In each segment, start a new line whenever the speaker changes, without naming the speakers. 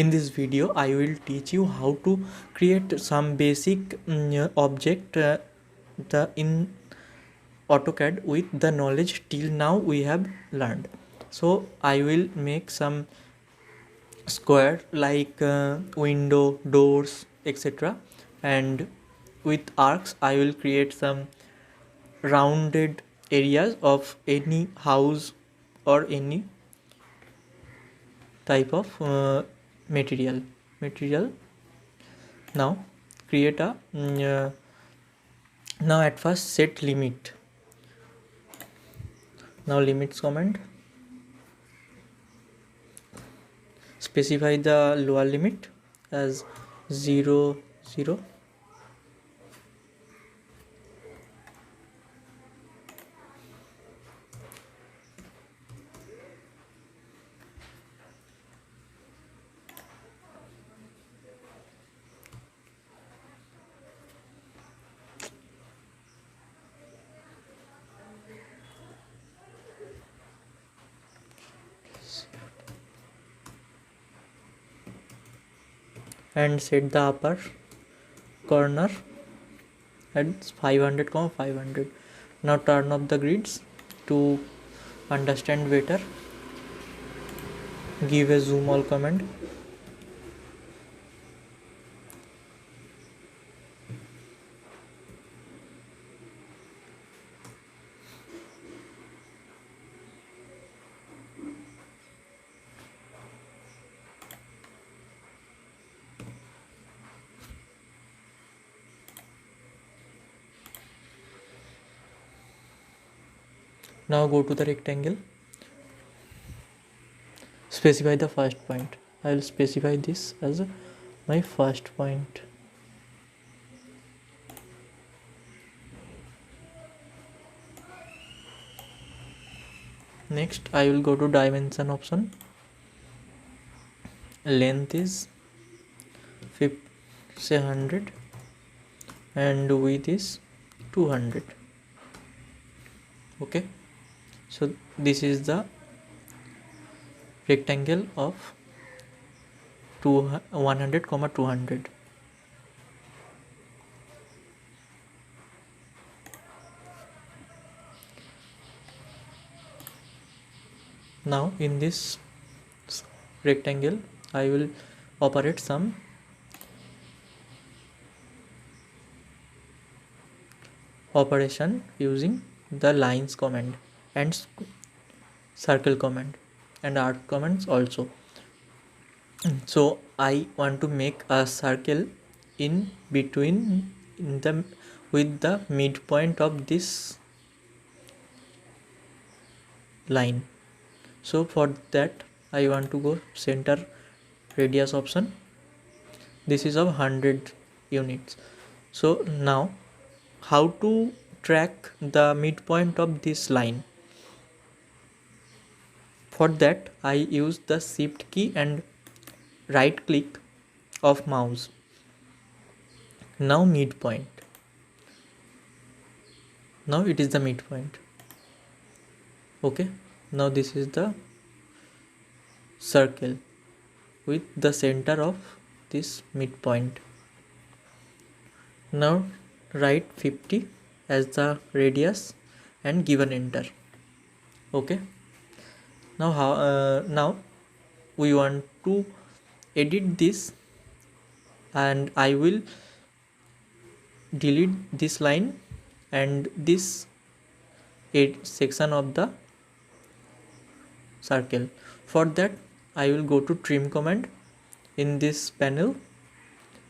In this video I will teach you how to create some basic object in AutoCAD with the knowledge till now we have learned. So I will make some square like window, doors, etc., and with arcs I will create some rounded areas of any house or any type of material. Now create a now at first set limit. Now limits command, specify the lower limit as 0 0. And set the upper corner at 500, 500. Now turn off the grids to understand better. Give a zoom all command. Now go to the rectangle, specify the first point. I will specify this as my first point. Next I will go to dimension option. Length is 100 and width is 200. Okay, so this is the rectangle of 100, 200. Now in this rectangle I will operate some operation using the lines command and circle command and arc commands also. So I want to make a circle in between with the midpoint of this line. So for that I want to go center radius option. This is of 100 units. So now how to track the midpoint of this line? For that I use the shift key and right click of mouse. Now midpoint. Now it is the midpoint. Okay, now this is the circle with the center of this midpoint. Now write 50 as the radius and give an enter. Okay, now we want to edit this and I will delete this line and this section of the circle. For that I will go to trim command in this panel.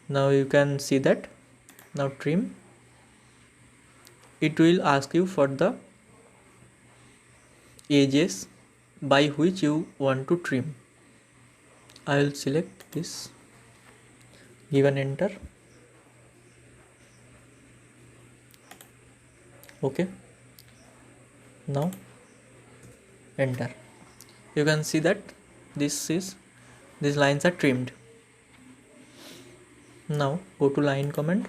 Now you can see that. Now trim, it will ask you for the edges by which you want to trim. I will select this, give an enter. Okay, now enter. You can see that these lines are trimmed. Now go to line command,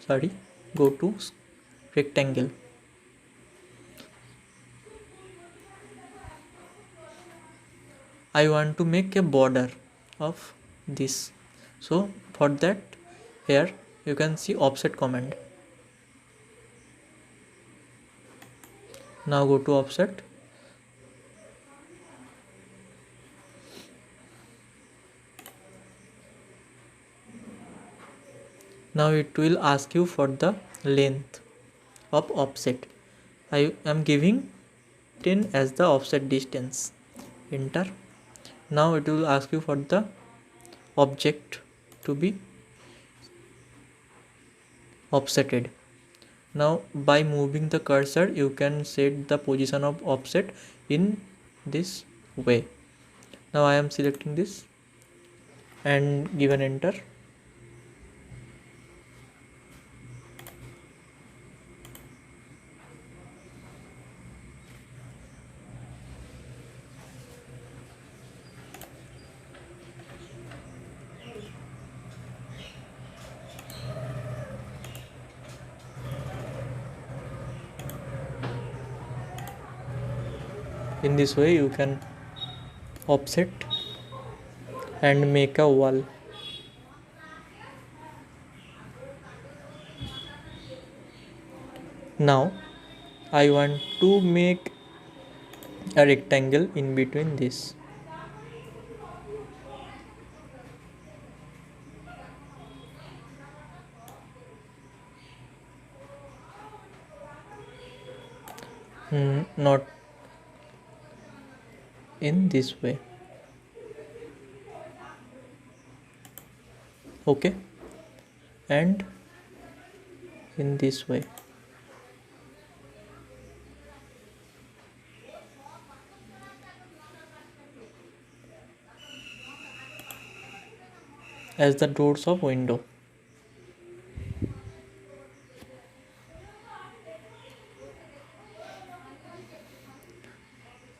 go to rectangle. I want to make a border of this. So for that, here you can see offset command. Now go to offset. Now it will ask you for the length of offset. I am giving 10 as the offset distance. Enter. Now it will ask you for the object to be offsetted. Now by moving the cursor you can set the position of offset in this way. Now I am selecting this and given enter. In this way you can offset and make a wall. Now I want to make a rectangle in between this. Not in this way. Okay, and in this way. As the doors of window.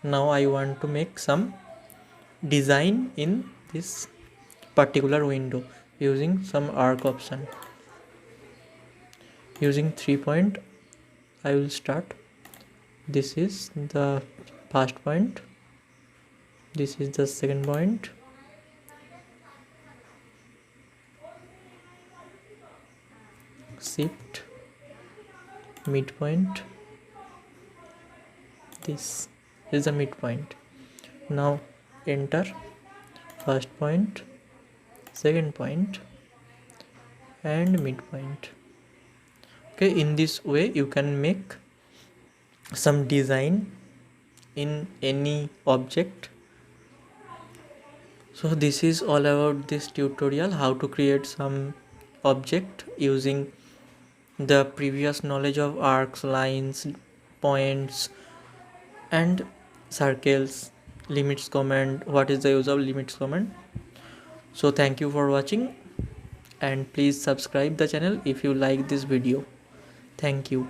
Now I want to make some design in this particular window using some arc option. Using 3 point I will start. This is the first point, this is the second point, shift midpoint, this is the midpoint. Now enter first point, second point and midpoint. Okay, in this way you can make some design in any object. So this is all about this tutorial, how to create some object using the previous knowledge of arcs, lines, points and circles, limits command, what is the use of limits command. So thank you for watching and please subscribe the channel if you like this video. Thank you.